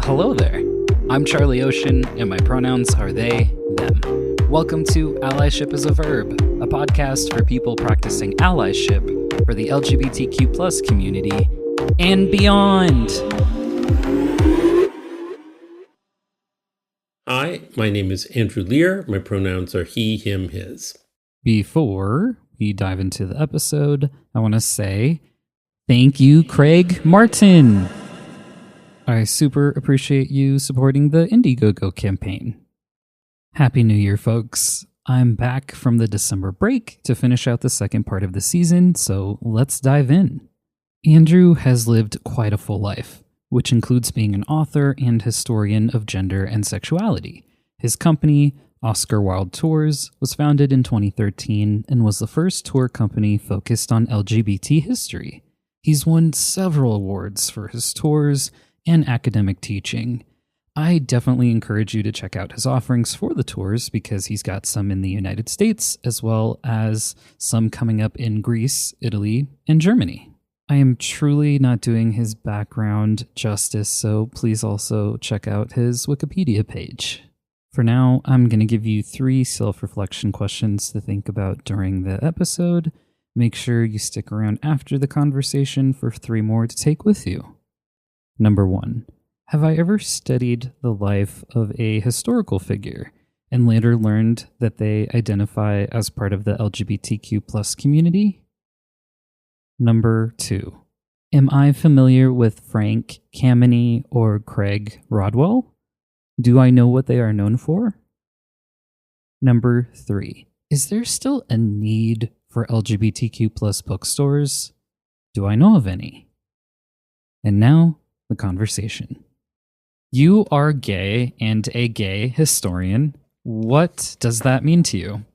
Hello there. I'm Charlie Ocean, and my pronouns are they, them. Welcome to Allyship is a Verb, a podcast for people practicing allyship for the LGBTQ plus community and beyond. Hi, my name is Andrew Lear. My pronouns are he, him, his. Before we dive into the episode, I want to say thank you, Craig Martin. I super appreciate you supporting the Indiegogo campaign. Happy New Year, folks. I'm back from the December break to finish out the second part of the season, so let's dive in. Andrew has lived quite a full life, which includes being an author and historian of gender and sexuality. His company, Oscar Wilde Tours, was founded in 2013 and was the first tour company focused on LGBT history. He's won several awards for his tours and academic teaching. I definitely encourage you to check out his offerings for the tours because he's got some in the United States as well as some coming up in Greece, Italy, and Germany. I am truly not doing his background justice, so please also check out his Wikipedia page. For now, I'm going to give you 3 self-reflection questions to think about during the episode. Make sure you stick around after the conversation for 3 more to take with you. Number 1. Have I ever studied the life of a historical figure and later learned that they identify as part of the LGBTQ plus community? Number 2. Am I familiar with Frank Kameny or Craig Rodwell? Do I know what they are known for? Number 3. Is there still a need for LGBTQ plus bookstores? Do I know of any? And now, the conversation. You are gay and a gay historian. What does that mean to you?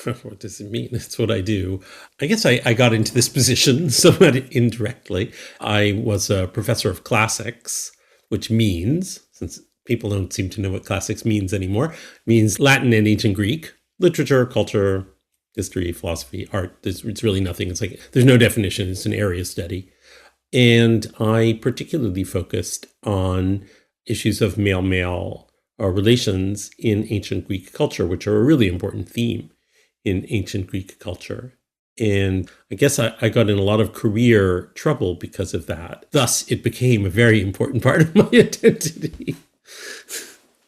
What does it mean? That's what I do. I guess I got into this position somewhat indirectly. I was a professor of classics, which means, since people don't seem to know what classics means anymore, means Latin and ancient Greek, literature, culture, history, philosophy, art. It's really nothing. It's like there's no definition. It's an area study. And I particularly focused on issues of male-male relations in ancient Greek culture, which are a really important theme in ancient Greek culture. And I guess I got in a lot of career trouble because of that. Thus, it became a very important part of my identity.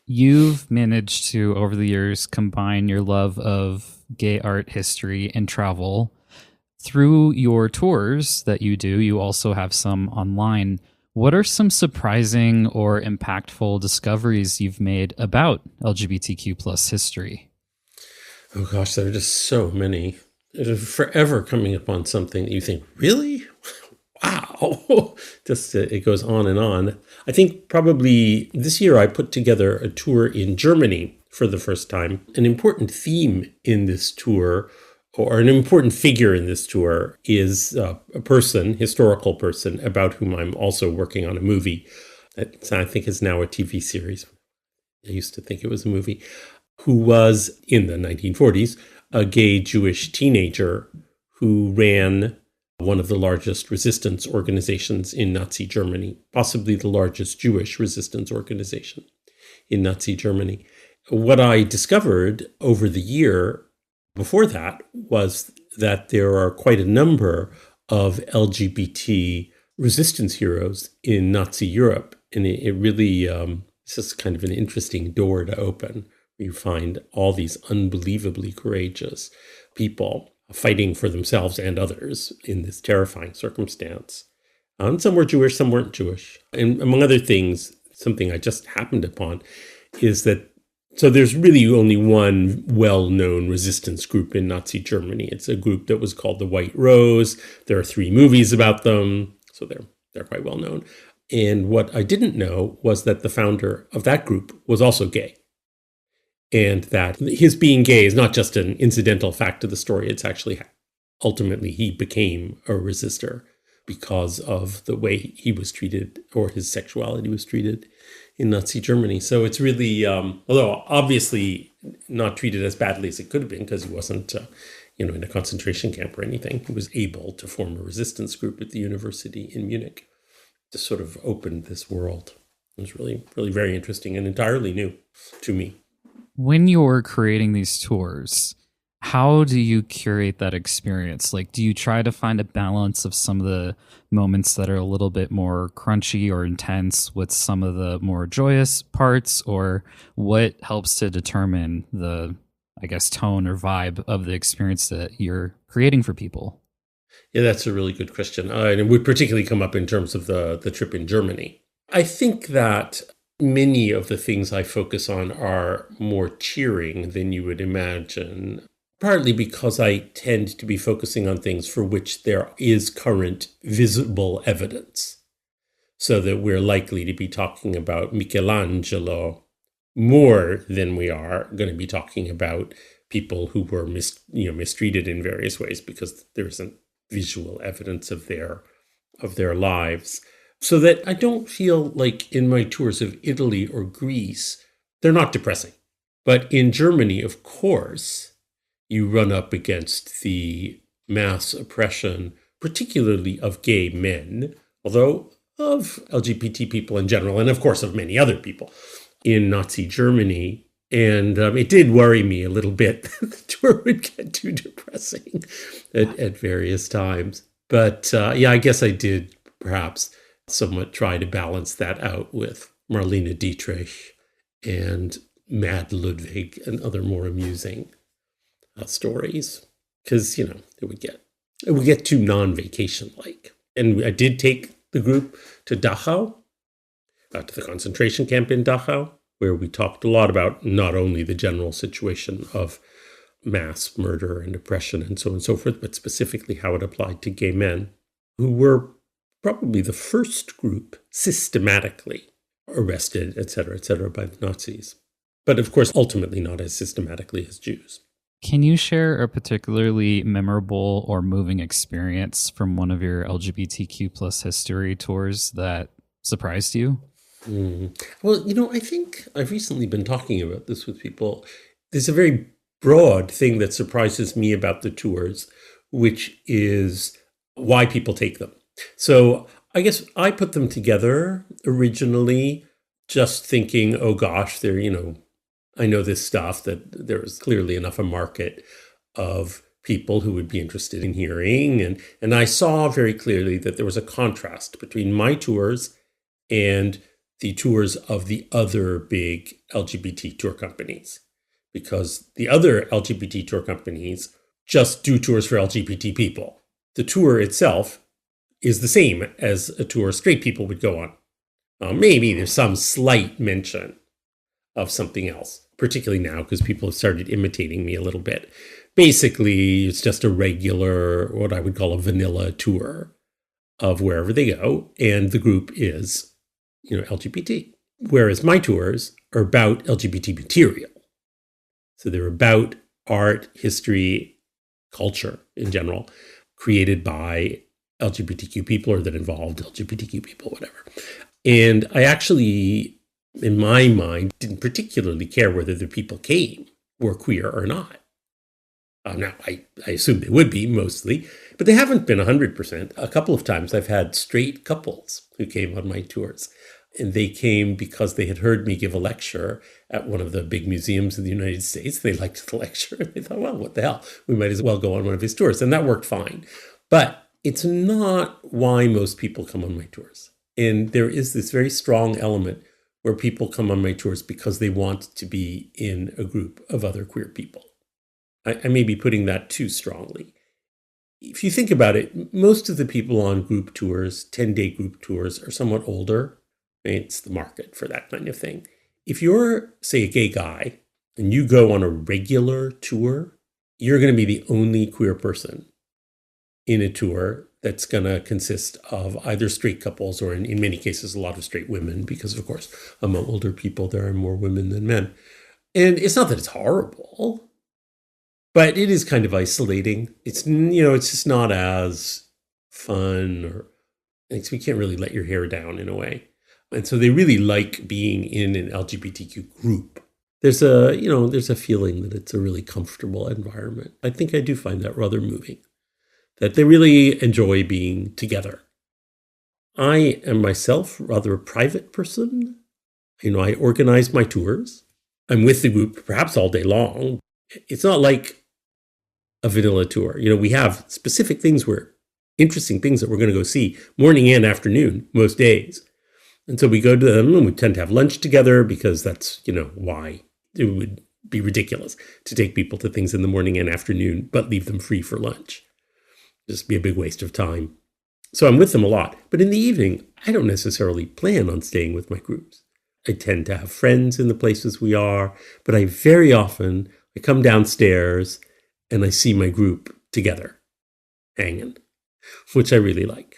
You've managed to, over the years, combine your love of gay art history and travel. Through your tours that you do, you also have some online. What are some surprising or impactful discoveries you've made about LGBTQ plus history? Oh gosh, there are just so many. You're forever coming upon something that you think, really? Wow. Just it goes on and on. I think probably this year I put together a tour in Germany for the first time. An important theme in this tour, or an important figure in this tour, is a person, historical person, about whom I'm also working on a movie that I think is now a TV series. I used to think it was a movie, who was, in the 1940s, a gay Jewish teenager who ran one of the largest resistance organizations in Nazi Germany, possibly the largest Jewish resistance organization in Nazi Germany. What I discovered over the year before that was that there are quite a number of LGBT resistance heroes in Nazi Europe. And it really, it's just kind of an interesting door to open. You find all these unbelievably courageous people fighting for themselves and others in this terrifying circumstance. And some were Jewish, some weren't Jewish. And among other things, something I just happened upon is that so there's really only one well-known resistance group in Nazi Germany. It's a group that was called the White Rose. There are 3 movies about them, so they're quite well known. And what I didn't know was that the founder of that group was also gay. And that his being gay is not just an incidental fact to the story. It's actually ultimately he became a resistor because of the way he was treated or his sexuality was treated in Nazi Germany. So it's really, although obviously not treated as badly as it could have been because he wasn't, in a concentration camp or anything. He was able to form a resistance group at the university in Munich to sort of open this world. It was really, really very interesting and entirely new to me. When you're creating these tours, how do you curate that experience? Like, do you try to find a balance of some of the moments that are a little bit more crunchy or intense with some of the more joyous parts? Or what helps to determine the, I guess, tone or vibe of the experience that you're creating for people? Yeah, that's a really good question. And it would particularly come up in terms of the trip in Germany. I think that many of the things I focus on are more cheering than you would imagine, partly because I tend to be focusing on things for which there is current visible evidence, so that we're likely to be talking about Michelangelo more than we are going to be talking about people who were mistreated in various ways, because there isn't visual evidence of their lives. So that I don't feel like in my tours of Italy or Greece, they're not depressing. But in Germany, of course, you run up against the mass oppression, particularly of gay men, although of LGBT people in general, and of course of many other people in Nazi Germany. And it did worry me a little bit that the tour would get too depressing at various times. But yeah, I guess I did perhaps somewhat try to balance that out with Marlene Dietrich and Mad Ludwig and other more amusing stories, because it would get too non-vacation like. And I did take the group to Dachau, to the concentration camp in Dachau, where we talked a lot about not only the general situation of mass murder and oppression and so on and so forth, but specifically how it applied to gay men, who were probably the first group systematically arrested, et cetera, by the Nazis. But of course, ultimately not as systematically as Jews. Can you share a particularly memorable or moving experience from one of your LGBTQ plus history tours that surprised you? Well, I think I've recently been talking about this with people. There's a very broad thing that surprises me about the tours, which is why people take them. So I guess I put them together originally just thinking, oh gosh, they're, I know this stuff, that there's clearly enough a market of people who would be interested in hearing. And I saw very clearly that there was a contrast between my tours and the tours of the other big LGBT tour companies, because the other LGBT tour companies just do tours for LGBT people. The tour itself is the same as a tour straight people would go on. Maybe there's some slight mention of something else, particularly now because people have started imitating me a little bit. Basically, it's just a regular, what I would call a vanilla tour of wherever they go, and the group is, LGBT. Whereas my tours are about LGBT material. So they're about art, history, culture in general, created by LGBTQ people or that involved LGBTQ people, whatever. And I actually, in my mind, didn't particularly care whether the people were queer or not. Now, I assume they would be mostly, but they haven't been 100%. A couple of times I've had straight couples who came on my tours. And they came because they had heard me give a lecture at one of the big museums in the United States. They liked the lecture and they thought, well, what the hell? We might as well go on one of his tours. And that worked fine. But it's not why most people come on my tours. And there is this very strong element where people come on my tours because they want to be in a group of other queer people. I may be putting that too strongly. If you think about it, most of the people on group tours, 10-day group tours, are somewhat older. It's the market for that kind of thing. If you're, say, a gay guy and you go on a regular tour, you're going to be the only queer person in a tour that's going to consist of either straight couples or in many cases, a lot of straight women, because of course, among older people, there are more women than men. And it's not that it's horrible, but it is kind of isolating. It's, it's just not as fun, or we can't really let your hair down in a way. And so they really like being in an LGBTQ group. There's a feeling that it's a really comfortable environment. I think I do find that rather moving, that they really enjoy being together. I am myself rather a private person, I organize my tours. I'm with the group perhaps all day long. It's not like a vanilla tour. We have specific things interesting things that we're going to go see morning and afternoon most days. And so we go to them and we tend to have lunch together because that's, why it would be ridiculous to take people to things in the morning and afternoon, but leave them free for lunch. Just be a big waste of time. So I'm with them a lot. But in the evening, I don't necessarily plan on staying with my groups. I tend to have friends in the places we are, but I come downstairs and I see my group together, hanging, which I really like.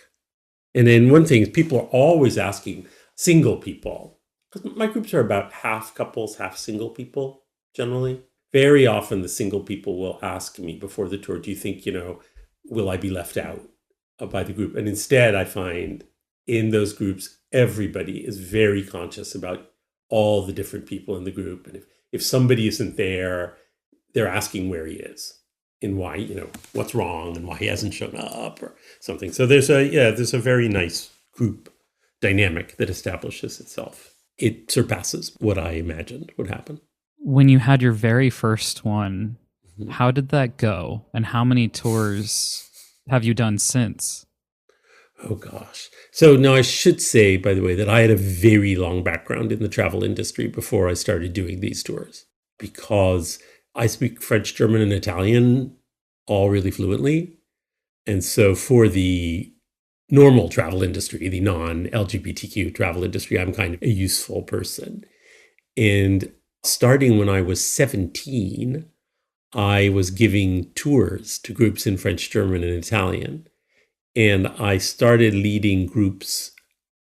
And then one thing is people are always asking single people, because my groups are about half couples, half single people, generally. Very often the single people will ask me before the tour, do you think, will I be left out by the group? And instead I find in those groups, everybody is very conscious about all the different people in the group. And if somebody isn't there, they're asking where he is and why, what's wrong and why he hasn't shown up or something. So there's a very nice group dynamic that establishes itself. It surpasses what I imagined would happen. When you had your very first one, how did that go? And how many tours have you done since? Oh, gosh. So now I should say, by the way, that I had a very long background in the travel industry before I started doing these tours, because I speak French, German, and Italian all really fluently. And so for the normal travel industry, the non-LGBTQ travel industry, I'm kind of a useful person. And starting when I was 17, I was giving tours to groups in French, German, and Italian. And I started leading groups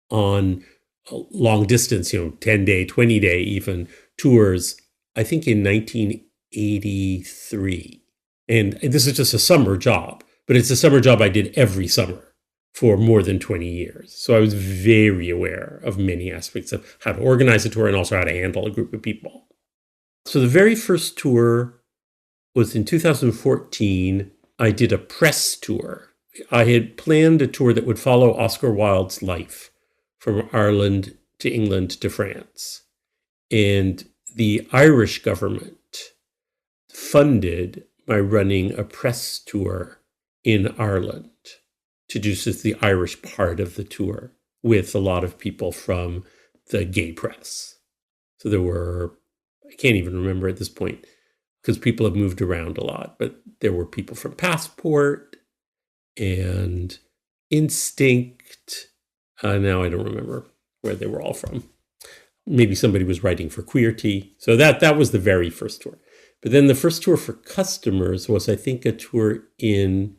on long distance, 10-day, 20-day even tours, I think in 1983. And this is just a summer job, but it's a summer job I did every summer for more than 20 years. So I was very aware of many aspects of how to organize a tour and also how to handle a group of people. So the very first tour was in 2014. I did a press tour. I had planned a tour that would follow Oscar Wilde's life from Ireland to England to France. And the Irish government funded my running a press tour in Ireland to do just the Irish part of the tour with a lot of people from the gay press. So there were, I can't even remember at this point because people have moved around a lot, but there were people from Passport and Instinct. Now I don't remember where they were all from. Maybe somebody was writing for Queerty. So that was the very first tour. But then the first tour for customers was, I think, a tour in,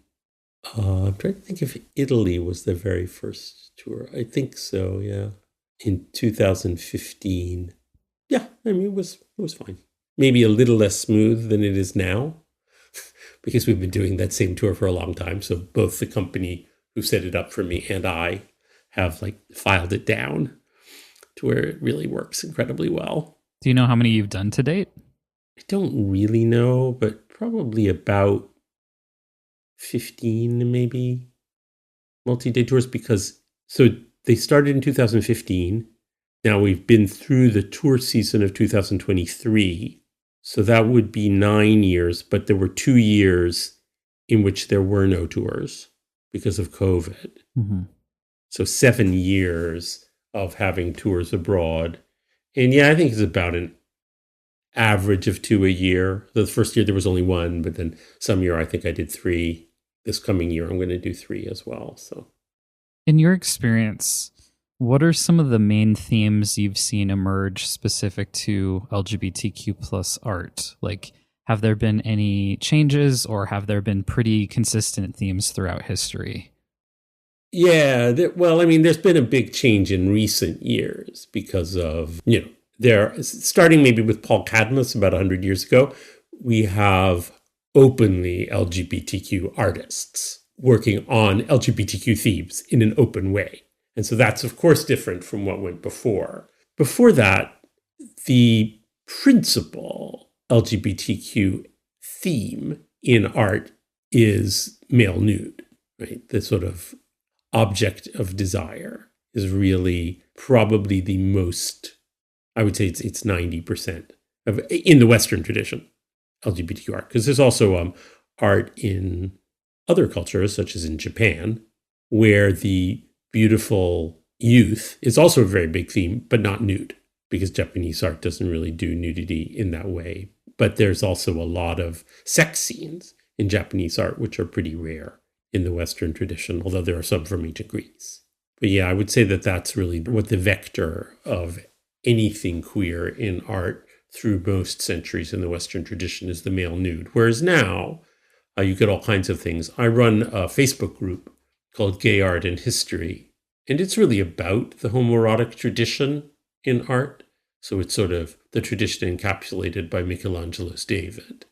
I'm trying to think if Italy was the very first tour. I think so, yeah. In 2015. Yeah, I mean, it was fine. Maybe a little less smooth than it is now, because we've been doing that same tour for a long time. So both the company who set it up for me and I have filed it down to where it really works incredibly well. Do you know how many you've done to date? I don't really know, but probably about 15 maybe multi-day tours, because so they started in 2015. Now we've been through the tour season of 2023. So that would be 9 years, but there were 2 years in which there were no tours because of COVID. Mm-hmm. So 7 years of having tours abroad. And yeah, I think it's about an average of 2 a year. The first year there was only 1, but then some year I think I did 3. This coming year I'm going to do 3 as well. So, in your experience, what are some of the main themes you've seen emerge specific to LGBTQ plus art? Have there been any changes, or have there been pretty consistent themes throughout history? Yeah, there's been a big change in recent years because of, starting maybe with Paul Cadmus about 100 years ago, we have openly LGBTQ artists working on LGBTQ themes in an open way. And so that's, of course, different from what went before. Before that, the principal LGBTQ theme in art is male nude, right? The sort of object of desire is really probably the most I would say it's 90% in the Western tradition, LGBTQ art. Because there's also art in other cultures, such as in Japan, where the beautiful youth is also a very big theme, but not nude, because Japanese art doesn't really do nudity in that way. But there's also a lot of sex scenes in Japanese art, which are pretty rare in the Western tradition, although there are some from ancient Greece. But yeah, I would say that that's really what the vector of anything queer in art through most centuries in the Western tradition is the male nude. Whereas now, you get all kinds of things. I run a Facebook group called Gay Art and History, and it's really about the homoerotic tradition in art. So it's sort of the tradition encapsulated by Michelangelo's David.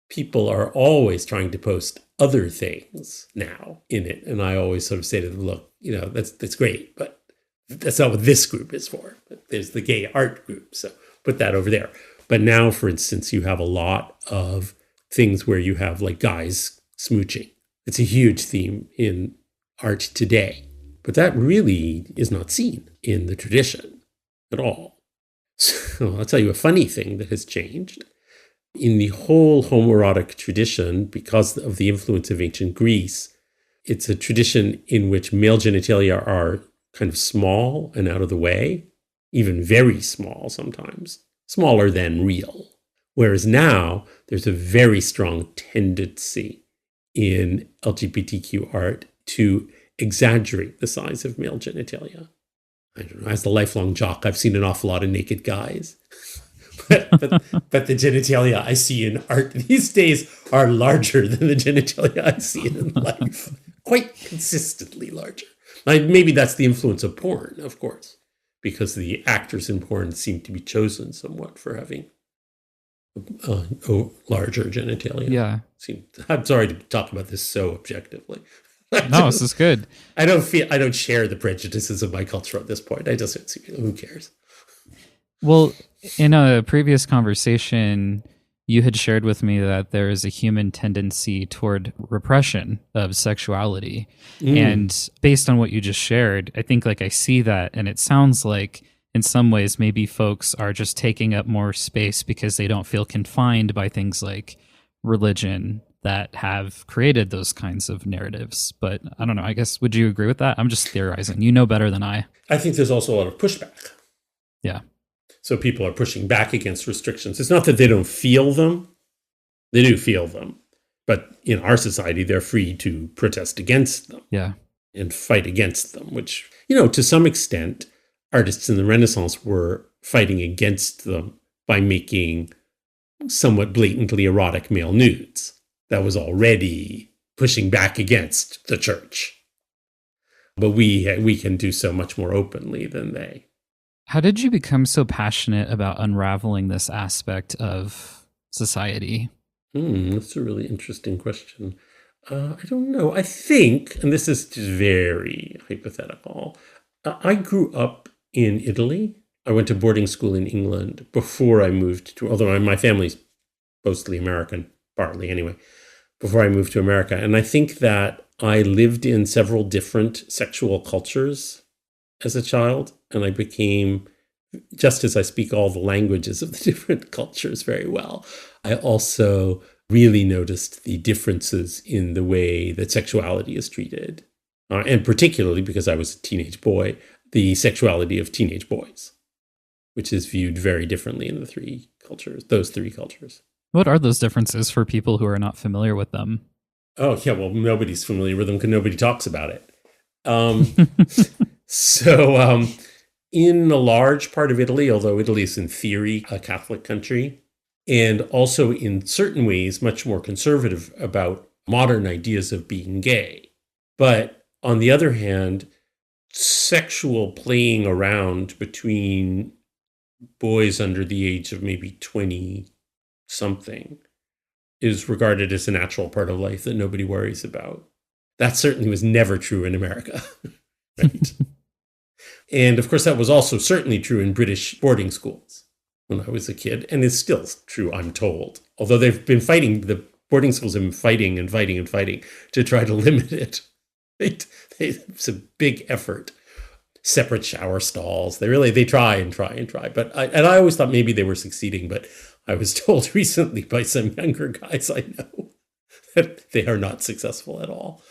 People are always trying to post other things now in it. And I always sort of say to them, look, that's great, but that's not what this group is for. There's the gay art group, so put that over there. But now, for instance, you have a lot of things where you have like guys smooching. It's a huge theme in art today. But that really is not seen in the tradition at all. So I'll tell you a funny thing that has changed. In the whole homoerotic tradition, because of the influence of ancient Greece, it's a tradition in which male genitalia are kind of small and out of the way, even very small sometimes, smaller than real. Whereas now, there's a very strong tendency in LGBTQ art to exaggerate the size of male genitalia. I don't know, as the lifelong jock, I've seen an awful lot of naked guys. but the genitalia I see in art these days are larger than the genitalia I see in life. Quite consistently larger. Maybe that's the influence of porn, of course, because the actors in porn seem to be chosen somewhat for having larger genitalia. Yeah. I'm sorry to talk about this so objectively. No, this is good. I don't share the prejudices of my culture at this point. I just, who cares? Well, in a previous conversation, you had shared with me that there is a human tendency toward repression of sexuality. And based on what you just shared, I think I see that. And it sounds like in some ways, maybe folks are just taking up more space because they don't feel confined by things like religion that have created those kinds of narratives. But I don't know, I guess, would you agree with that? I'm just theorizing. You know better than I. I think there's also a lot of pushback. Yeah. So people are pushing back against restrictions. It's not that they don't feel them. They do feel them. But in our society, they're free to protest against them. Yeah. And fight against them, which, to some extent, artists in the Renaissance were fighting against them by making somewhat blatantly erotic male nudes. That was already pushing back against the church. But we can do so much more openly than they. How did you become so passionate about unraveling this aspect of society? That's a really interesting question. I don't know. I think, and this is just very hypothetical, I grew up in Italy. I went to boarding school in England before I moved to, although my family's mostly American, partly anyway, before I moved to America. And I think that I lived in several different sexual cultures as a child. And I became, just as I speak all the languages of the different cultures very well, I also really noticed the differences in the way that sexuality is treated. And particularly because I was a teenage boy, the sexuality of teenage boys, which is viewed very differently in those three cultures. What are those differences for people who are not familiar with them? Oh, yeah, well, nobody's familiar with them because nobody talks about it. So in a large part of Italy, although Italy is in theory a Catholic country, and also in certain ways much more conservative about modern ideas of being gay. But on the other hand, sexual playing around between boys under the age of maybe 20-something is regarded as a natural part of life that nobody worries about. That certainly was never true in America, right? And of course, that was also certainly true in British boarding schools when I was a kid, and is still true, I'm told. Although they've been fighting, the boarding schools have been fighting and fighting and fighting to try to limit it. It's a big effort. separate shower stalls. They try and try and try. But I always thought maybe they were succeeding, but I was told recently by some younger guys I know that they are not successful at all.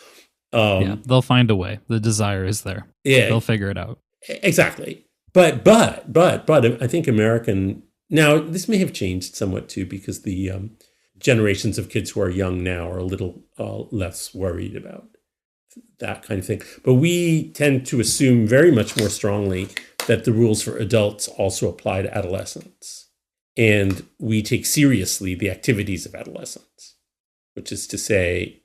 Yeah, they'll find a way. The desire is there. Yeah, they'll figure it out. Exactly. But I think American, now this may have changed somewhat too, because the generations of kids who are young now are a little less worried about that kind of thing. But we tend to assume very much more strongly that the rules for adults also apply to adolescents. And we take seriously the activities of adolescents, which is to say,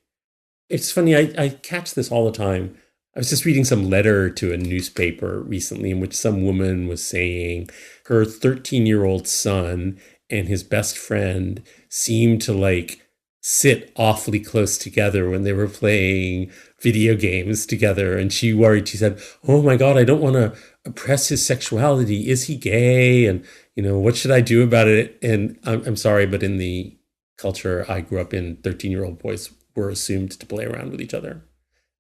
it's funny, I catch this all the time. I was just reading some letter to a newspaper recently in which some woman was saying her 13-year-old son and his best friend seemed to like sit awfully close together when they were playing video games together. And she worried, she said, oh my God, I don't want to oppress his sexuality. Is he gay? And, what should I do about it? And I'm sorry, but in the culture I grew up in, 13-year-old boys were assumed to play around with each other.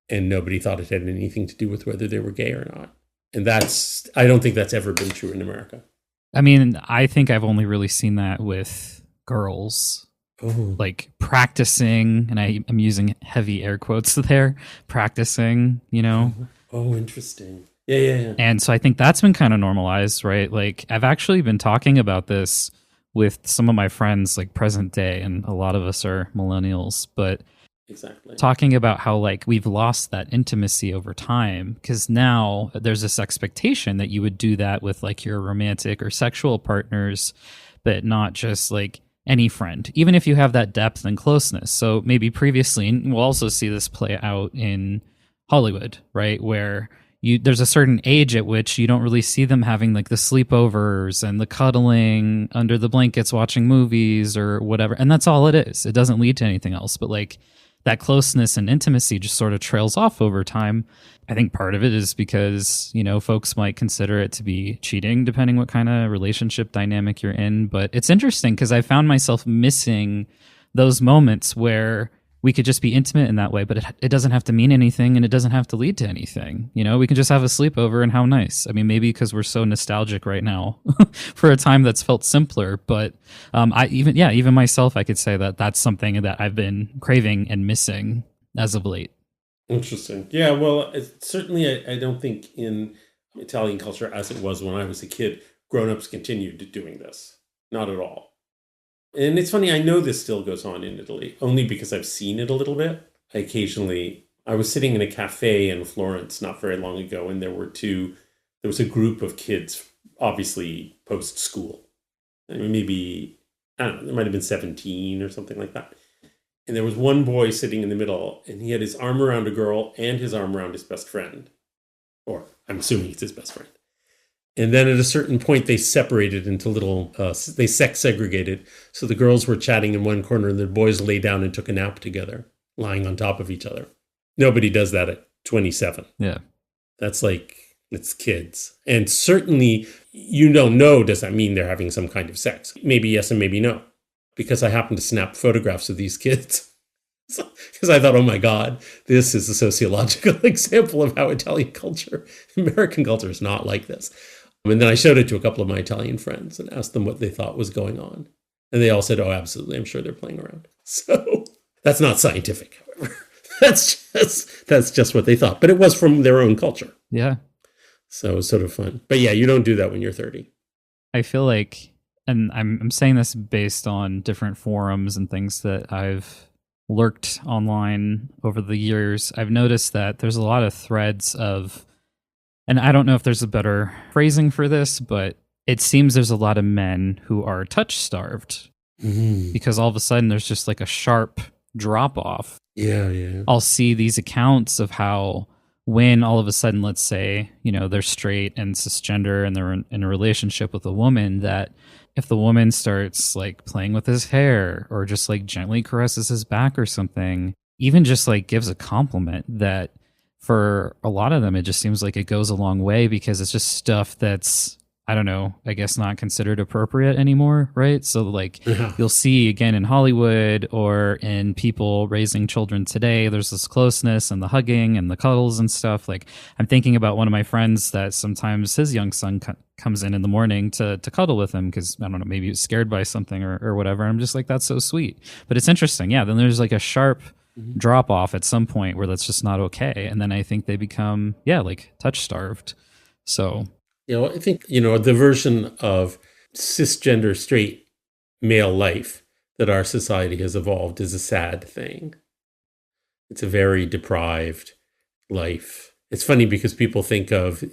And nobody thought it had anything to do with whether they were gay or not. And I don't think that's ever been true in America. I mean, I think I've only really seen that with girls, like practicing, and I'm using heavy air quotes there, practicing, Oh, interesting. Yeah. And so I think that's been kind of normalized, right? Like I've actually been talking about this with some of my friends, like present day, and a lot of us are millennials, but exactly talking about how like we've lost that intimacy over time, because now there's this expectation that you would do that with like your romantic or sexual partners, but not just like any friend, even if you have that depth and closeness. So maybe previously, and we'll also see this play out in Hollywood, right, where there's a certain age at which you don't really see them having like the sleepovers and the cuddling under the blankets watching movies or whatever, and that's all it is. It doesn't lead to anything else, but like that closeness and intimacy just sort of trails off over time. I think part of it is because, folks might consider it to be cheating, depending what kind of relationship dynamic you're in. But it's interesting because I found myself missing those moments where we could just be intimate in that way, but it doesn't have to mean anything and it doesn't have to lead to anything. We can just have a sleepover, and how nice. I mean, maybe because we're so nostalgic right now for a time that's felt simpler. But even myself, I could say that that's something that I've been craving and missing as of late. Interesting. Yeah, well, certainly I don't think in Italian culture as it was when I was a kid, grown-ups continued doing this. Not at all. And it's funny, I know this still goes on in Italy, only because I've seen it a little bit. I was sitting in a cafe in Florence not very long ago, and there was a group of kids, obviously post-school. I mean, maybe, I don't know, there might have been 17 or something like that. And there was one boy sitting in the middle, and he had his arm around a girl and his arm around his best friend. Or I'm assuming it's his best friend. And then at a certain point, they separated into little, they sex segregated. So the girls were chatting in one corner and the boys lay down and took a nap together, lying on top of each other. Nobody does that at 27. Yeah. That's like, it's kids. And certainly, you don't know, does that mean they're having some kind of sex? Maybe yes and maybe no. Because I happened to snap photographs of these kids. Because I thought, oh my God, this is a sociological example of how Italian culture, American culture is not like this. And then I showed it to a couple of my Italian friends and asked them what they thought was going on. And they all said, oh, absolutely, I'm sure they're playing around. So that's not scientific, however. That's just what they thought. But it was from their own culture. Yeah. So it was sort of fun. But yeah, you don't do that when you're 30. I feel like, and I'm saying this based on different forums and things that I've lurked online over the years, I've noticed that there's a lot of threads of, and I don't know if there's a better phrasing for this, but it seems there's a lot of men who are touch starved because all of a sudden there's just like a sharp drop off. Yeah. I'll see these accounts of how when all of a sudden, let's say, they're straight and cisgender and they're in a relationship with a woman, that if the woman starts like playing with his hair or just like gently caresses his back or something, even just like gives a compliment, that for a lot of them, it just seems like it goes a long way because it's just stuff that's I don't know, I guess not considered appropriate anymore, right? So like Yeah. you'll see again in Hollywood or in people raising children today, there's this closeness and the hugging and the cuddles and stuff. Like I'm thinking about one of my friends that sometimes his young son comes in the morning to cuddle with him because I don't know, maybe he was scared by something or whatever. I'm just like, that's so sweet. But it's interesting. Yeah. Then there's like a sharp drop off at some point where that's just not okay. And then I think they become, yeah, like touch starved. So I think, the version of cisgender straight male life that our society has evolved is a sad thing. It's a very deprived life. It's funny because people think of,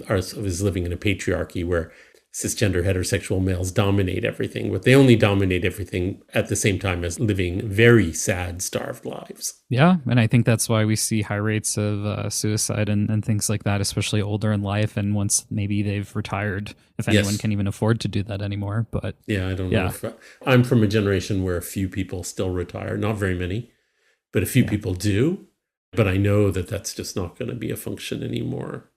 ours as living in a patriarchy where cisgender heterosexual males dominate everything, but they only dominate everything at the same time as living very sad, starved lives. yeah, and I think that's why we see high rates of suicide and things like that, especially older in life and once maybe they've retired, if anyone can even afford to do that anymore. But yeah, I don't know. I'm from a generation where a few people still retire, not very many, but a few people do. But I know that that's just not going to be a function anymore.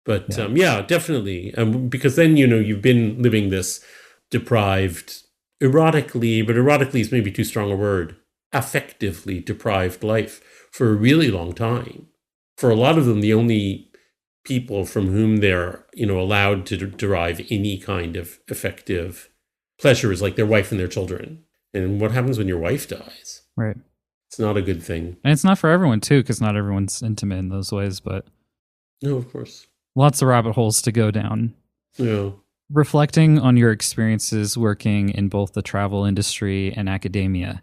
But definitely. Because then, you've been living this deprived, erotically, but erotically is maybe too strong a word, affectively deprived life for a really long time. For a lot of them, the only people from whom they're, allowed to derive any kind of affective pleasure is like their wife and their children. And what happens when your wife dies? Right. It's not a good thing. And it's not for everyone, too, because not everyone's intimate in those ways, but... No, of course. Lots of rabbit holes to go down. Yeah. Reflecting on your experiences working in both the travel industry and academia,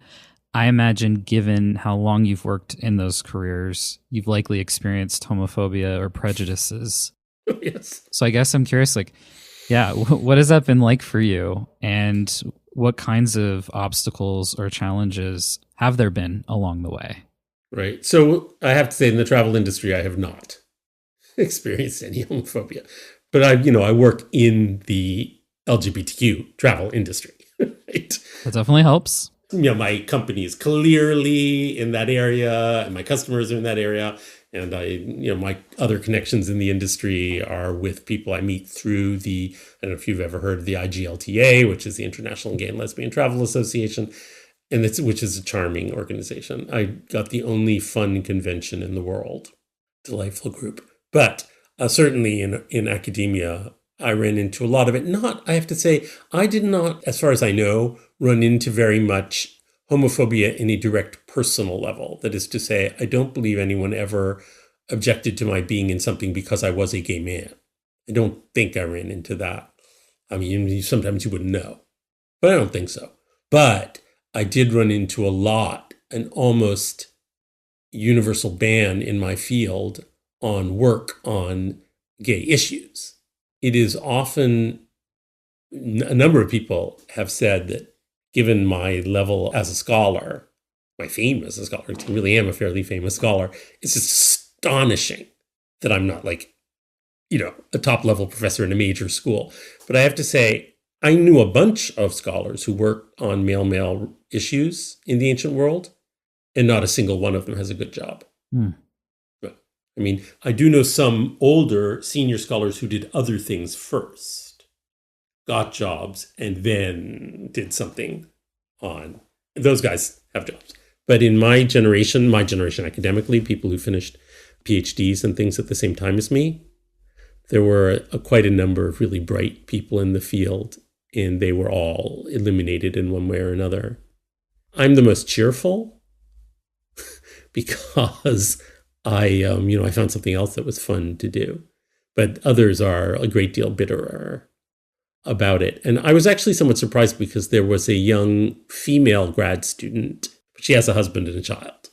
I imagine given how long you've worked in those careers, you've likely experienced homophobia or prejudices. Yes. So I guess I'm curious, what has that been like for you? And what kinds of obstacles or challenges have there been along the way? Right. So I have to say in the travel industry, I have not experienced any homophobia, but I work in the LGBTQ travel industry. Right? That definitely helps. My company is clearly in that area and my customers are in that area. And my other connections in the industry are with people I meet through I don't know if you've ever heard of the IGLTA, which is the International Gay and Lesbian Travel Association, which is a charming organization. I got the only fun convention in the world. Delightful group. But certainly in academia, I ran into a lot of it. I have to say, I did not, as far as I know, run into very much homophobia in a direct personal level. That is to say, I don't believe anyone ever objected to my being in something because I was a gay man. I don't think I ran into that. I mean, sometimes you wouldn't know, but I don't think so. But I did run into an almost universal ban in my field on work on gay issues. It is often, a number of people have said that given my level as a scholar, my fame as a scholar, I really am a fairly famous scholar, it's just astonishing that I'm not a top level professor in a major school. But I have to say, I knew a bunch of scholars who worked on male-male issues in the ancient world, and not a single one of them has a good job. I mean, I do know some older senior scholars who did other things first, got jobs, and then did something on. Those guys have jobs. But in my generation academically, people who finished PhDs and things at the same time as me, there were quite a number of really bright people in the field, and they were all eliminated in one way or another. I'm the most cheerful because I found something else that was fun to do, but others are a great deal bitterer about it. And I was actually somewhat surprised because there was a young female grad student, she has a husband and a child,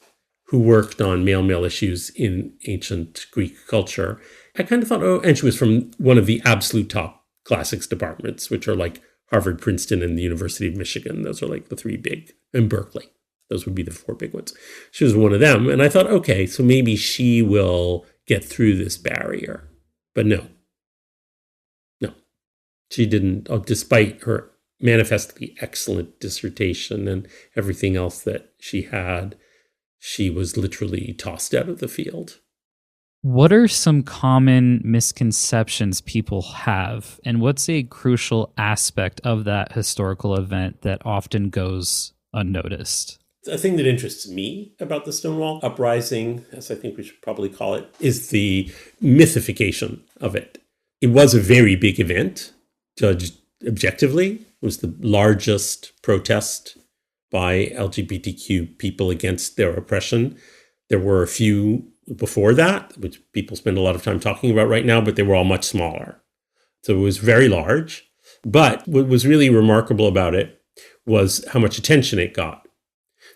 who worked on male-male issues in ancient Greek culture. I kind of thought, and she was from one of the absolute top classics departments, which are like Harvard, Princeton, and the University of Michigan. Those are like the three big, and Berkeley. Those would be the four big ones. She was one of them. And I thought, okay, so maybe she will get through this barrier. But no, she didn't, despite her manifestly excellent dissertation and everything else that she had, she was literally tossed out of the field. What are some common misconceptions people have, and what's a crucial aspect of that historical event that often goes unnoticed? A thing that interests me about the Stonewall Uprising, as I think we should probably call it, is the mythification of it. It was a very big event, judged objectively. It was the largest protest by LGBTQ people against their oppression. There were a few before that, which people spend a lot of time talking about right now, but they were all much smaller. So it was very large. But what was really remarkable about it was how much attention it got.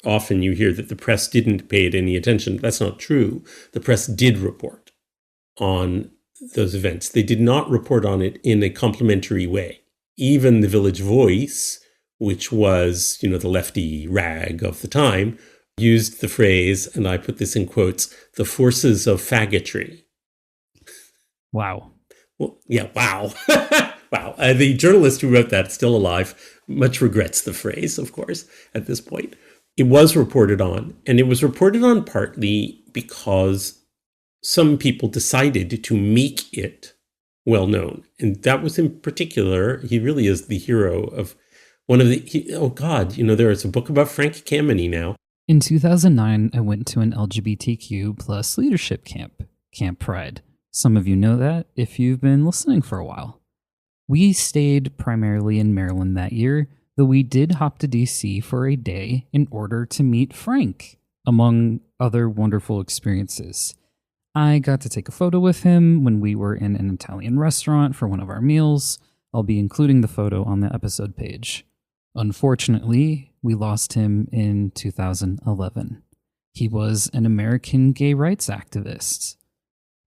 Often you hear that the press didn't pay it any attention. That's not true. The press did report on those events. They did not report on it in a complimentary way. Even the Village Voice, which was, the lefty rag of the time, used the phrase, and I put this in quotes, the forces of faggotry. Wow. Well, yeah, wow. Wow. The journalist who wrote that, still alive, much regrets the phrase, of course, at this point. It was reported on, and it was reported on partly because some people decided to make it well known. And that was in particular, he really is the hero of one of the, there is a book about Frank Kameny now. In 2009, I went to an LGBTQ plus leadership camp, Camp Pride. Some of you know that if you've been listening for a while. We stayed primarily in Maryland that year, though we did hop to DC for a day in order to meet Frank, among other wonderful experiences. I got to take a photo with him when we were in an Italian restaurant for one of our meals. I'll be including the photo on the episode page. Unfortunately, we lost him in 2011. He was an American gay rights activist.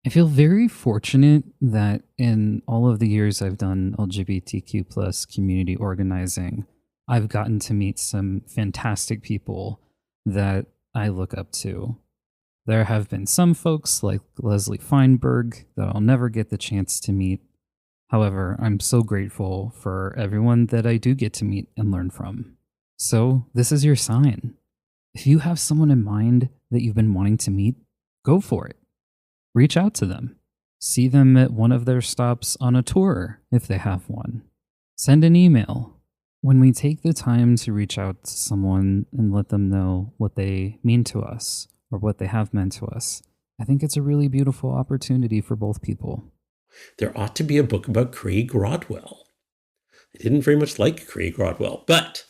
I feel very fortunate that in all of the years I've done LGBTQ plus community organizing, I've gotten to meet some fantastic people that I look up to. There have been some folks like Leslie Feinberg that I'll never get the chance to meet. However, I'm so grateful for everyone that I do get to meet and learn from. So this is your sign. If you have someone in mind that you've been wanting to meet, go for it. Reach out to them. See them at one of their stops on a tour if they have one. Send an email. When we take the time to reach out to someone and let them know what they mean to us or what they have meant to us, I think it's a really beautiful opportunity for both people. There ought to be a book about Craig Rodwell. I didn't very much like Craig Rodwell, but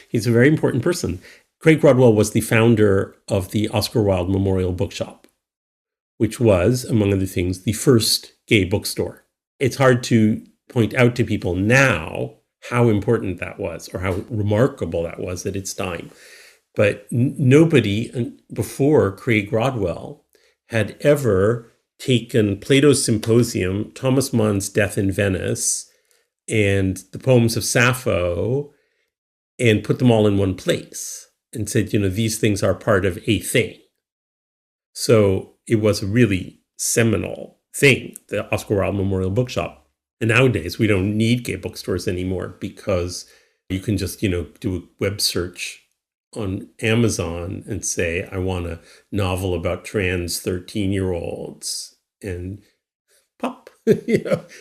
he's a very important person. Craig Rodwell was the founder of the Oscar Wilde Memorial Bookshop, which was, among other things, the first gay bookstore. It's hard to point out to people now how important that was or how remarkable that was at its time. But nobody before Craig Rodwell had ever taken Plato's Symposium, Thomas Mann's Death in Venice, and the poems of Sappho, and put them all in one place and said, these things are part of a thing. So it was a really seminal thing, the Oscar Wilde Memorial Bookshop. And nowadays, we don't need gay bookstores anymore because you can just, do a web search on Amazon and say, I want a novel about trans 13-year-olds, and pop,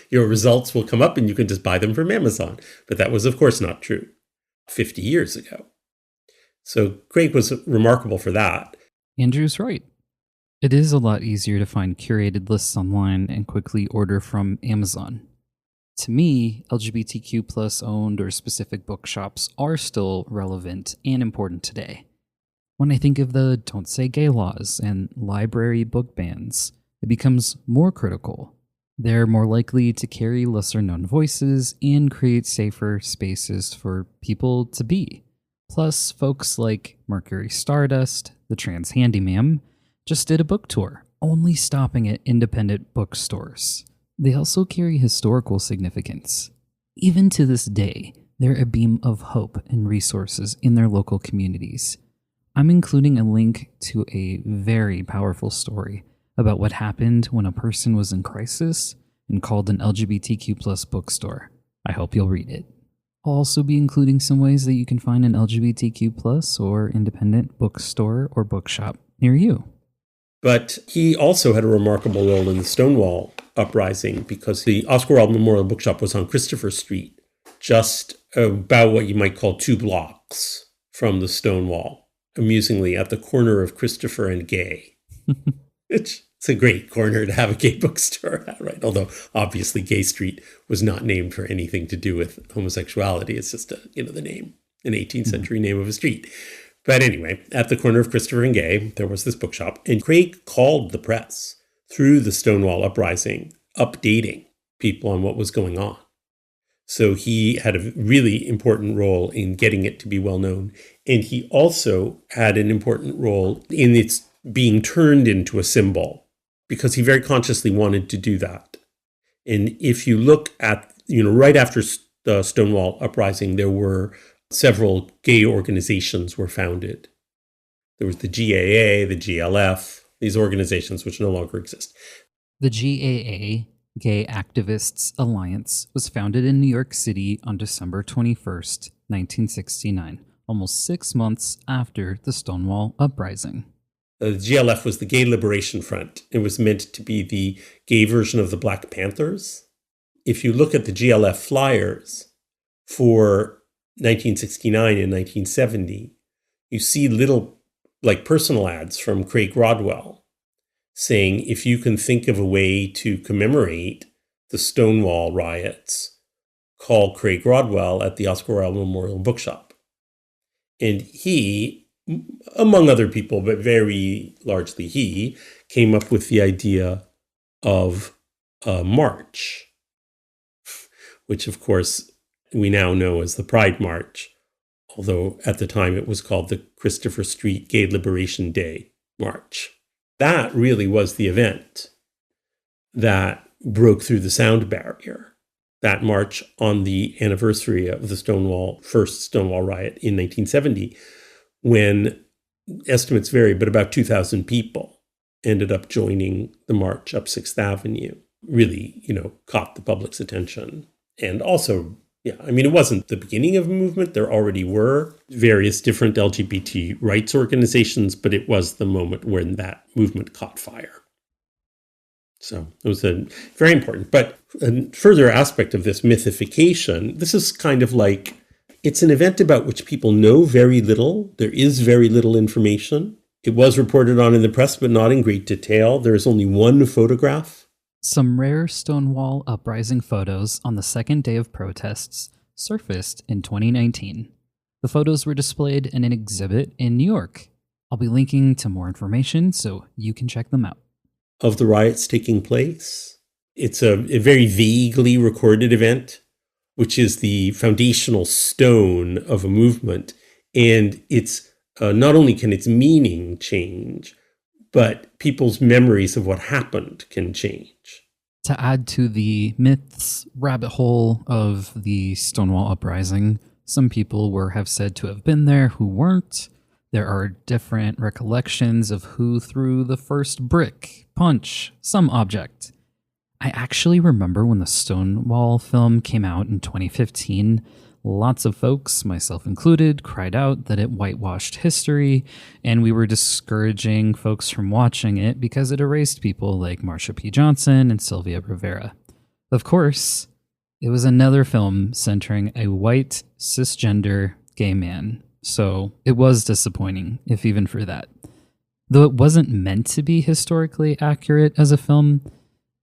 your results will come up and you can just buy them from Amazon. But that was, of course, not true 50 years ago. So Craig was remarkable for that. Andrew's right. It is a lot easier to find curated lists online and quickly order from Amazon. To me, LGBTQ plus owned or specific bookshops are still relevant and important today. When I think of the Don't Say Gay laws and library book bans, it becomes more critical. They're more likely to carry lesser known voices and create safer spaces for people to be. Plus, folks like Mercury Stardust, the Trans Handyman, just did a book tour, only stopping at independent bookstores. They also carry historical significance. Even to this day, they're a beam of hope and resources in their local communities. I'm including a link to a very powerful story about what happened when a person was in crisis and called an LGBTQ plus bookstore. I hope you'll read it. I'll also be including some ways that you can find an LGBTQ plus or independent bookstore or bookshop near you. But he also had a remarkable role in the Stonewall uprising because the Oscar Wilde Memorial Bookshop was on Christopher Street, just about what you might call 2 blocks from the Stonewall, amusingly at the corner of Christopher and Gay. It's a great corner to have a gay bookstore at, right? Although obviously Gay Street was not named for anything to do with homosexuality. It's just the name, an 18th century name of a street. But anyway, at the corner of Christopher and Gay, there was this bookshop, and Craig called the press through the Stonewall uprising, updating people on what was going on. So he had a really important role in getting it to be well known. And he also had an important role in its being turned into a symbol, because he very consciously wanted to do that. And if you look at, right after the Stonewall uprising, there were several gay organizations were founded. There was the GAA, the GLF, these organizations which no longer exist. The GAA, Gay Activists Alliance, was founded in New York City on December 21st, 1969, almost 6 months after the Stonewall uprising. The GLF was the Gay Liberation Front. It was meant to be the gay version of the Black Panthers. If you look at the GLF flyers for 1969 and 1970, you see little personal ads from Craig Rodwell saying, if you can think of a way to commemorate the Stonewall riots, call Craig Rodwell at the Oscar Wilde Memorial Bookshop. And he, among other people, but very largely he, came up with the idea of a march, which of course we now know as the Pride March, although at the time it was called the Christopher Street Gay Liberation Day March. That really was the event that broke through the sound barrier. That march on the anniversary of the first Stonewall riot in 1970, when estimates vary, but about 2,000 people ended up joining the march up 6th Avenue, really, caught the public's attention. And also, it wasn't the beginning of a movement. There already were various different LGBT rights organizations, but it was the moment when that movement caught fire. So it was very important. But a further aspect of this mythification, this is kind of like, it's an event about which people know very little. There is very little information. It was reported on in the press, but not in great detail. There is only one photograph. Some rare Stonewall uprising photos on the second day of protests surfaced in 2019. The photos were displayed in an exhibit in New York. I'll be linking to more information so you can check them out. Of the riots taking place. It's a very vaguely recorded event, which is the foundational stone of a movement. And it's not only can its meaning change, but people's memories of what happened can change. To add to the myths rabbit hole of the Stonewall uprising, some people have said to have been there who weren't. There are different recollections of who threw the first brick, punch, some object. I actually remember when the Stonewall film came out in 2015, lots of folks, myself included, cried out that it whitewashed history, and we were discouraging folks from watching it because it erased people like Marsha P. Johnson and Sylvia Rivera. Of course, it was another film centering a white, cisgender gay man, so it was disappointing, if even for that. Though it wasn't meant to be historically accurate as a film,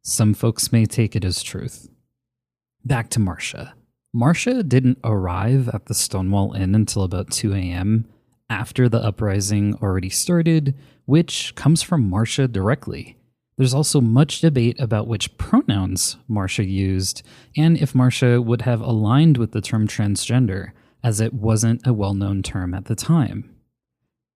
some folks may take it as truth. Back to Marsha. Marsha didn't arrive at the Stonewall Inn until about 2 a.m. after the uprising already started, which comes from Marsha directly. There's also much debate about which pronouns Marsha used and if Marsha would have aligned with the term transgender, as it wasn't a well-known term at the time.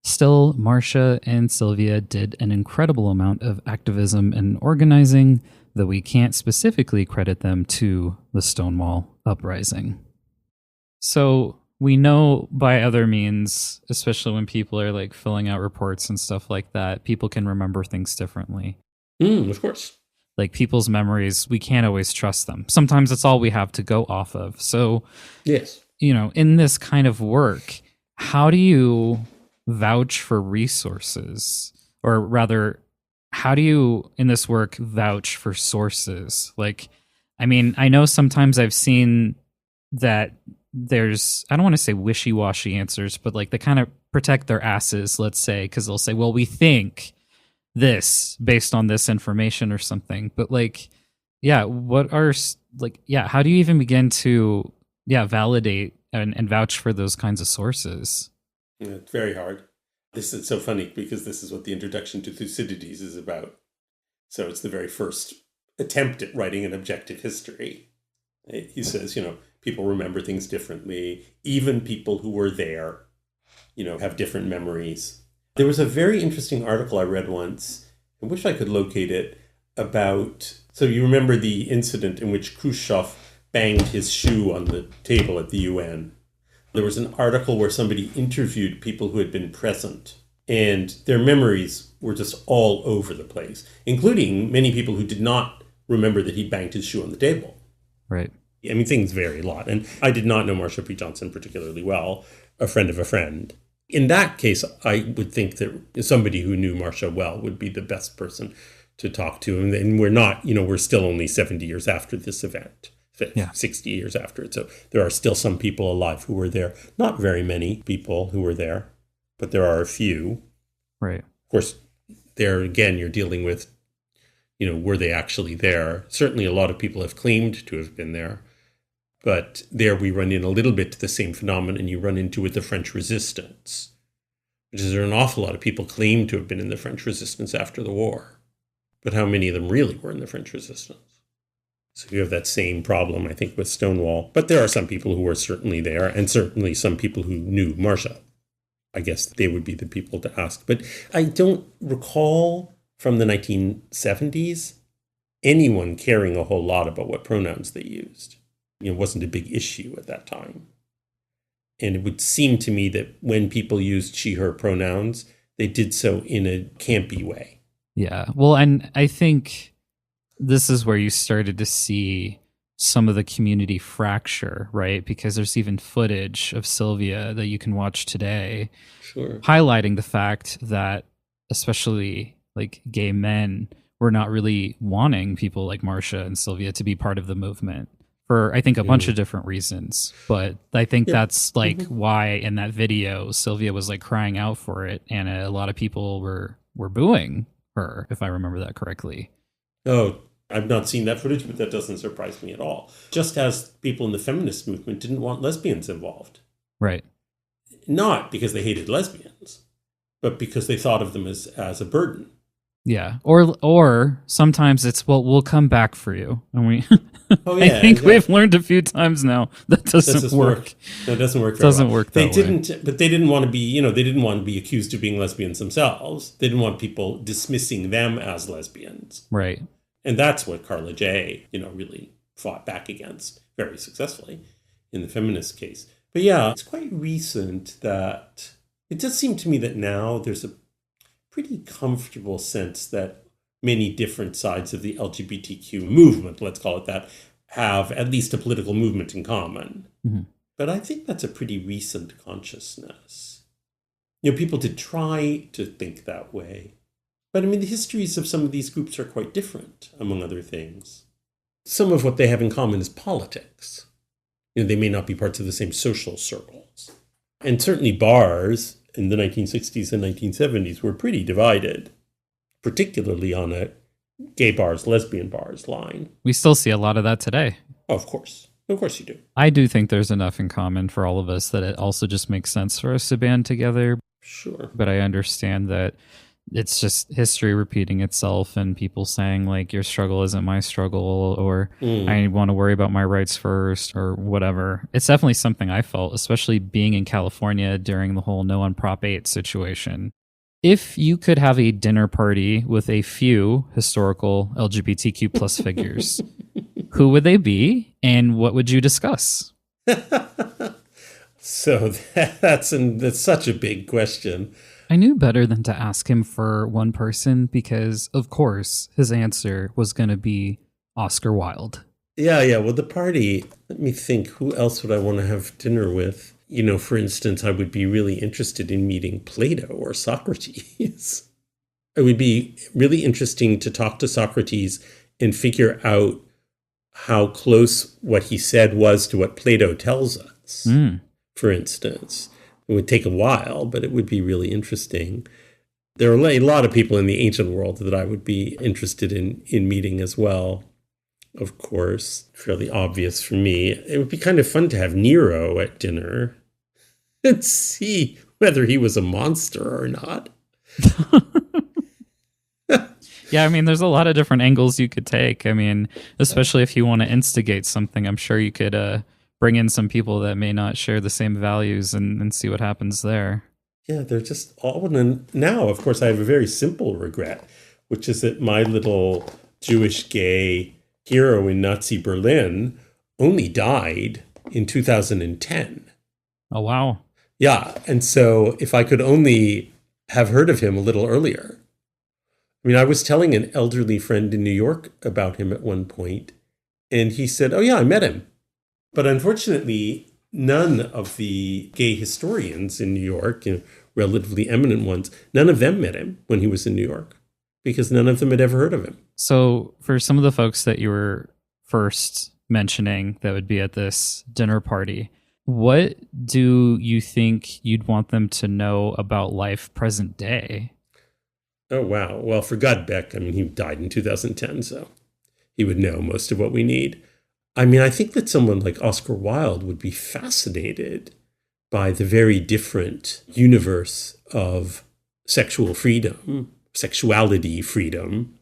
Still, Marsha and Sylvia did an incredible amount of activism and organizing, though we can't specifically credit them to the Stonewall uprising. So we know by other means, especially when people are filling out reports and stuff like that, people can remember things differently. Of course. People's memories, we can't always trust them. Sometimes it's all we have to go off of. So, yes, in this kind of work, how do you vouch for resources? Or rather, how do you in this work vouch for sources? Like, I mean, I know sometimes I've seen that there's, I don't want to say wishy-washy answers, but like they kind of protect their asses, let's say, because they'll say, well, we think this based on this information or something. But like, yeah, what are like, yeah, how do you even begin to, yeah, validate and vouch for those kinds of sources? Yeah, it's very hard. This is so funny because this is what the introduction to Thucydides is about. So it's the very first attempt at writing an objective history. He says, people remember things differently. Even people who were there, have different memories. There was a very interesting article I read once, I wish I could locate it, about, so you remember the incident in which Khrushchev banged his shoe on the table at the UN. There was an article where somebody interviewed people who had been present, and their memories were just all over the place, including many people who did not remember that he banged his shoe on the table. Right. I mean, things vary a lot. And I did not know Marsha P. Johnson particularly well, a friend of a friend. In that case, I would think that somebody who knew Marsha well would be the best person to talk to. And we're not, we're still only 70 years after this event, 60 years after it. So there are still some people alive who were there. Not very many people who were there, but there are a few. Right. Of course, there again, you're dealing with, were they actually there? Certainly a lot of people have claimed to have been there. But there we run in a little bit to the same phenomenon you run into with the French resistance, which is there are an awful lot of people claim to have been in the French resistance after the war. But how many of them really were in the French resistance? So you have that same problem, I think, with Stonewall. But there are some people who were certainly there, and certainly some people who knew Marsha. I guess they would be the people to ask. But I don't recall from the 1970s anyone caring a whole lot about what pronouns they used. It wasn't a big issue at that time. And it would seem to me that when people used she, her pronouns, they did so in a campy way. Yeah. Well, and I think this is where you started to see some of the community fracture, right? Because there's even footage of Sylvia that you can watch today, sure, highlighting the fact that especially like gay men were not really wanting people like Marsha and Sylvia to be part of the movement. For I think a bunch of different reasons, but I think that's like why in that video Sylvia was like crying out for it, and a lot of people were booing her, if I remember that correctly. Oh, I've not seen that footage, but that doesn't surprise me at all. Just as people in the feminist movement didn't want lesbians involved, right? Not because they hated lesbians, but because they thought of them as a burden. Yeah, or sometimes it's, well, we'll come back for you, and we. Oh, yeah, I think we've learned a few times now that doesn't work. No, it doesn't work. Doesn't work. They didn't, but they didn't want to be. They didn't want to be accused of being lesbians themselves. They didn't want people dismissing them as lesbians. Right. And that's what Carla J. Really fought back against very successfully in the feminist case. But yeah, it's quite recent that it does seem to me that now there's a pretty comfortable sense that many different sides of the LGBTQ movement, let's call it that, have at least a political movement in common. Mm-hmm. But I think that's a pretty recent consciousness. People did try to think that way. But I mean, the histories of some of these groups are quite different, among other things. Some of what they have in common is politics. They may not be parts of the same social circles. And certainly bars in the 1960s and 1970s were pretty divided, particularly on a gay bars, lesbian bars line. We still see a lot of that today. Oh, of course. Of course you do. I do think there's enough in common for all of us that it also just makes sense for us to band together. Sure. But I understand that it's just history repeating itself and people saying like your struggle isn't my struggle, or I want to worry about my rights first, or whatever. It's definitely something I felt, especially being in California during the whole no on Prop 8 situation. If you could have a dinner party with a few historical LGBTQ plus figures, who would they be and what would you discuss? So that's such a big question. I knew better than to ask him for one person because, of course, his answer was going to be Oscar Wilde. Yeah. Well, the party, let me think, who else would I want to have dinner with? For instance, I would be really interested in meeting Plato or Socrates. it would be really interesting to talk to Socrates and figure out how close what he said was to what Plato tells us, for instance. It would take a while, but it would be really interesting. There are a lot of people in the ancient world that I would be interested in meeting as well. Of course, fairly obvious for me. It would be kind of fun to have Nero at dinner and see whether he was a monster or not. Yeah, I mean, there's a lot of different angles you could take. I mean, especially if you want to instigate something, I'm sure you could bring in some people that may not share the same values and see what happens there. Yeah, they're just all. And now, of course, I have a very simple regret, which is that my little Jewish gay hero in Nazi Berlin only died in 2010. Oh, wow. Yeah. And so if I could only have heard of him a little earlier. I mean, I was telling an elderly friend in New York about him at one point, and he said, "Oh, yeah, I met him." But unfortunately, none of the gay historians in New York, relatively eminent ones, none of them met him when he was in New York because none of them had ever heard of him. So for some of the folks that you were first mentioning that would be at this dinner party, what do you think you'd want them to know about life present day? Oh, wow. Well, for Godbeck, I mean, he died in 2010, so he would know most of what we need. I mean, I think that someone like Oscar Wilde would be fascinated by the very different universe of sexual freedom, sexuality freedom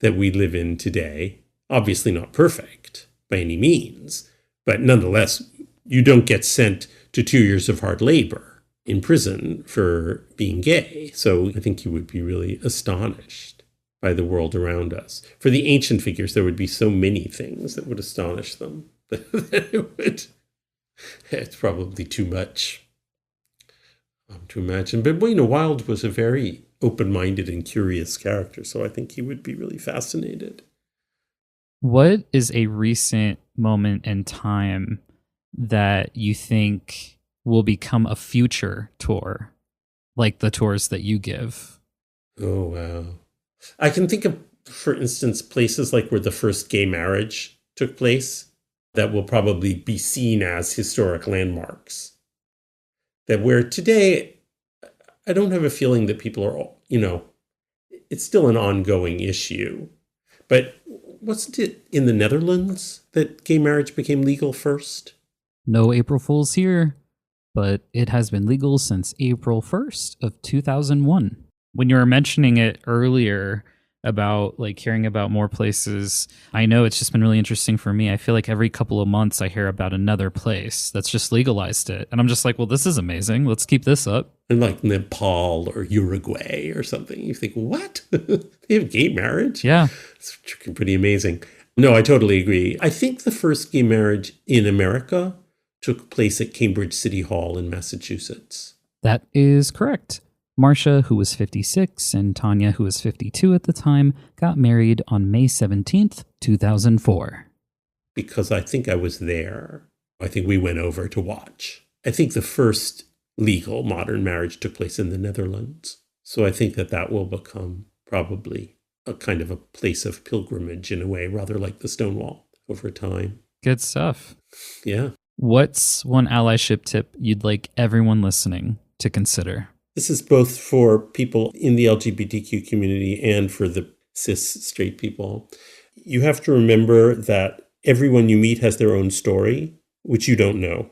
that we live in today. Obviously not perfect by any means, but nonetheless, you don't get sent to 2 years of hard labor in prison for being gay. So I think you would be really astonished by the world around us. For the ancient figures, there would be so many things that would astonish them that it's probably too much to imagine. But, Wilde was a very open-minded and curious character, so I think he would be really fascinated. What is a recent moment in time that you think will become a future tour, like the tours that you give? Oh, wow. I can think of, for instance, places like where the first gay marriage took place that will probably be seen as historic landmarks. That where today, I don't have a feeling that people are, it's still an ongoing issue. But wasn't it in the Netherlands that gay marriage became legal first? No April Fools here, but it has been legal since April 1st of 2001. When you were mentioning it earlier about like hearing about more places, I know it's just been really interesting for me. I feel like every couple of months I hear about another place that's just legalized it. And I'm just like, well, this is amazing. Let's keep this up. And like Nepal or Uruguay or something. You think, what? They have gay marriage? Yeah. It's pretty amazing. No, I totally agree. I think the first gay marriage in America took place at Cambridge City Hall in Massachusetts. That is correct. Marcia, who was 56, and Tanya, who was 52 at the time, got married on May 17th, 2004. Because I think I was there. I think we went over to watch. I think the first legal modern marriage took place in the Netherlands. So I think that will become probably a kind of a place of pilgrimage in a way, rather like the Stonewall over time. Good stuff. Yeah. What's one allyship tip you'd like everyone listening to consider? This is both for people in the LGBTQ community and for the cis straight people. You have to remember that everyone you meet has their own story, which you don't know,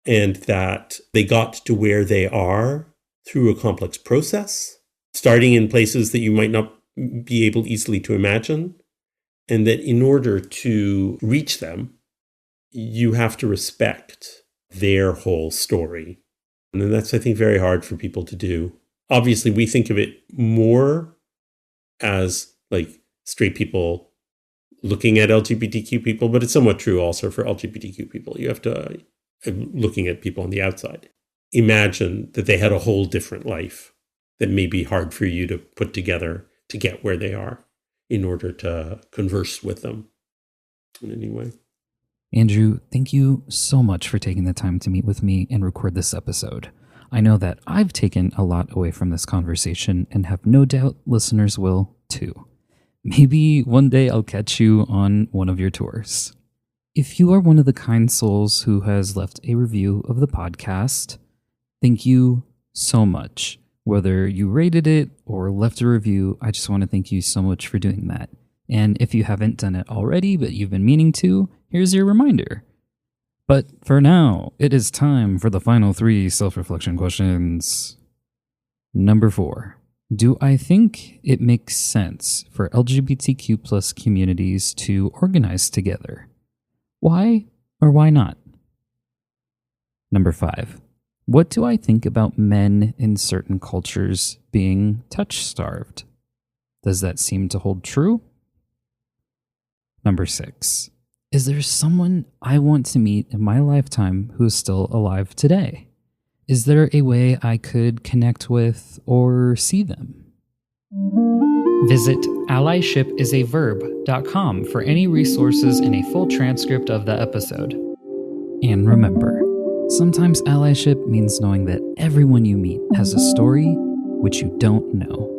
and that they got to where they are through a complex process, starting in places that you might not be able easily to imagine, and that in order to reach them, you have to respect their whole story. And that's, I think, very hard for people to do. Obviously, we think of it more as like straight people looking at LGBTQ people, but it's somewhat true also for LGBTQ people. You have to, looking at people on the outside, imagine that they had a whole different life that may be hard for you to put together to get where they are in order to converse with them in any way. Andrew, thank you so much for taking the time to meet with me and record this episode. I know that I've taken a lot away from this conversation and have no doubt listeners will too. Maybe one day I'll catch you on one of your tours. If you are one of the kind souls who has left a review of the podcast, thank you so much. Whether you rated it or left a review, I just want to thank you so much for doing that. And if you haven't done it already, but you've been meaning to, here's your reminder. But for now, it is time for the final 3 self-reflection questions. Number 4. Do I think it makes sense for LGBTQ plus communities to organize together? Why or why not? Number 5. What do I think about men in certain cultures being touch-starved? Does that seem to hold true? Number 6. Is there someone I want to meet in my lifetime who is still alive today? Is there a way I could connect with or see them? Visit allyship.com for any resources and a full transcript of the episode. And remember, sometimes allyship means knowing that everyone you meet has a story which you don't know.